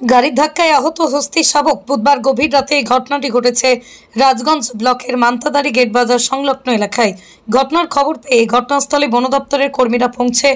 গাড়ির ধাক্কায় আহত হস্তি শাবক। বুধবার গভীর রাতে এই ঘটনাটি ঘটেছে রাজগঞ্জ ব্লকের মান্তাদারি গেট বাজার সংলগ্ন এলাকায়। ঘটনার খবর পেয়ে ঘটনাস্থলে বন দপ্তরের কর্মীরা পৌঁছে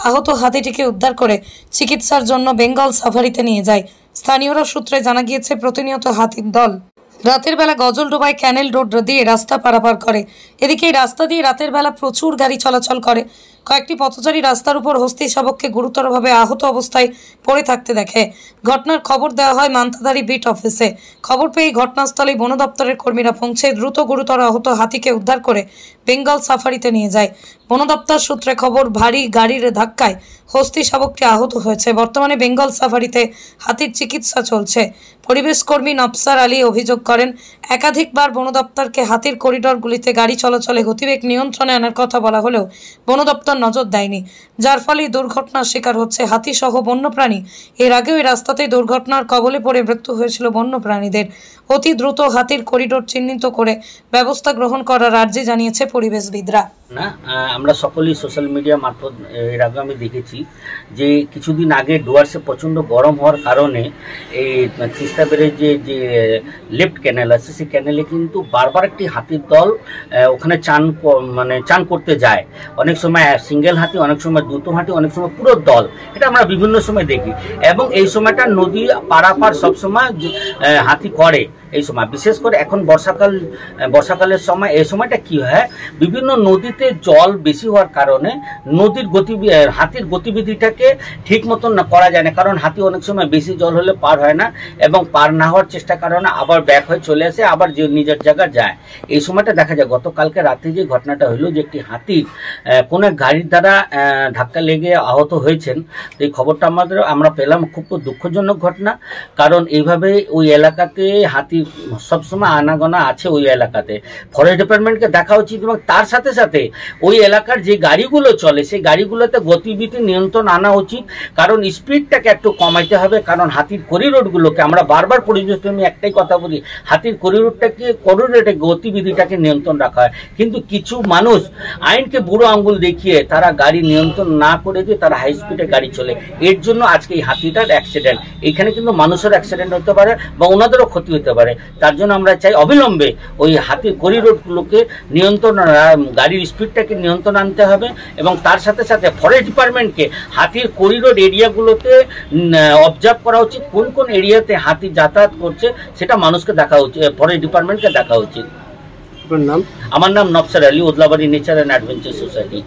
আহত হাতিটিকে উদ্ধার করে চিকিৎসার জন্য বেঙ্গল সাফারিতে নিয়ে যায়। স্থানীয়রা সূত্রে জানা গিয়েছে, প্রতিনিয়ত হাতির দল রাতের বেলা গজলডোবায় ক্যানেল রোড দিয়ে রাস্তা পারাপার করে। এদিকে এই রাস্তা দিয়ে রাতের বেলা প্রচুর গাড়ি চলাচল করে। কয়েকটি পথচারী রাস্তার উপর হস্তি শাবককে গুরুতরভাবে আহত অবস্থায় পড়ে থাকতে দেখে। ঘটনার খবর দেওয়া হয় মান্তাদারি বিট অফিসে। খবর পেয়ে ঘটনাস্থলে বন দপ্তরের কর্মীরা পৌঁছে দ্রুত গুরুতর আহত হাতিকে উদ্ধার করে বেঙ্গল সাফারিতে নিয়ে যায়। বন দপ্তর সূত্রে খবর, ভারী গাড়ির ধাক্কায় হস্তি শাবকটি আহত হয়েছে। বর্তমানে বেঙ্গল সাফারিতে হাতির চিকিৎসা চলছে। পরিবেশ কর্মী নফসার আলী অভিযোগ করেন, একাধিকবার বন দপ্তরকে হাতির করিডরগুলিতে গাড়ি চলাচলে গতিবেগ নিয়ন্ত্রণে আনার কথা বলা হলেও বন দপ্তর নজর দেয়নি, যার ফলে দুর্ঘটনার শিকার হচ্ছে হাতি সহ বন্যপ্রাণী। এর আগেও এই রাস্তাতেই দুর্ঘটনার কবলে পড়ে মৃত্যু হয়েছিল বন্যপ্রাণীদের। অতি দ্রুত হাতির করিডোর চিহ্নিত করে ব্যবস্থা গ্রহণ করার আর্জি জানিয়েছে পরিবেশবিদরা। না, আমরা সকলেই সোশ্যাল মিডিয়া মারফত এর আগে আমি দেখেছি যে কিছুদিন আগে ডুয়ার্সে প্রচণ্ড গরম হওয়ার কারণে এই তিস্তা ব্যারেজে যে লেফট ক্যানেল আছে, সেই ক্যানেলে কিন্তু বারবার একটি হাতির দল ওখানে চান করতে যায়। অনেক সময় সিঙ্গেল হাতি, অনেক সময় দুটো হাতি, অনেক সময় পুরো দল। এটা আমরা বিভিন্ন সময় দেখি এবং এই সময়টা নদী পারাপার সবসময় হাতি করে। এই সময় বিশেষ করে এখন বর্ষাকালের সময়, এই সময়টা কি হয়, বিভিন্ন নদীতে জল বেশি হওয়ার কারণে নদীর হাতির গতিবিধিটাকে ঠিক মতন না করা যায় না। কারণ হাতি অনেক সময় বেশি জল হলে পার হয় না এবং পার না হওয়ার চেষ্টার কারণে আবার ব্যাক হয়ে চলে আসে, আবার যে নিজের জায়গা যায়। এই সময়টা দেখা যায় গতকালকে রাতে যে ঘটনাটা হলো, যে একটি হাতি কোনো গাড়ির দ্বারা ধাক্কা লেগে আহত হয়েছেন। তো এই খবরটা আমরা পেলাম, খুব দুঃখজনক ঘটনা। কারণ এইভাবে ওই এলাকাতে হাতি সবসময় আনাগোনা আছে। ওই এলাকাতে ফরেস্ট ডিপার্টমেন্টকে দেখা উচিত এবং তার সাথে সাথে ওই এলাকার যে গাড়িগুলো চলে সেই গাড়িগুলোতে গতিবিধি নিয়ন্ত্রণ আনা উচিত। কারণ স্পিডটাকে একটু কমাইতে হবে। কারণ হাতির করিডোরগুলোকে আমরা বারবার পরিবেশপ্রেমী একটাই কথা বলি, হাতির করিডোরে গতিবিধিটাকে নিয়ন্ত্রণ রাখা হয়। কিন্তু কিছু মানুষ আইনকে বুড়ো আঙ্গুল দেখিয়ে তারা গাড়ি নিয়ন্ত্রণ না করে দিয়ে তারা হাই স্পিডে গাড়ি চলে। এর জন্য আজকে এই হাতিটার অ্যাক্সিডেন্ট। এইখানে কিন্তু মানুষের অ্যাক্সিডেন্ট হতে পারে বা ওনাদেরও ক্ষতি হতে পারে। তার জন্য আমরা চাই অবিলম্বে ওই হাতির করিডোরগুলোকে নিয়ন্ত্রণ, গাড়ির স্পিডটাকে নিয়ন্ত্রণ আনতে হবে এবং তার সাথে সাথে ফরেস্ট ডিপার্টমেন্টকে হাতির করিডোর এরিয়াগুলোতে অবজার্ভ করা উচিত। কোন কোন এরিয়াতে হাতি যাতায়াত করছে সেটা মানুষকে দেখা উচিত, ফরেস্ট ডিপার্টমেন্টকে দেখা উচিত। নাম? আমার নাম Nafsar Ali, Odlabari nature and adventure society.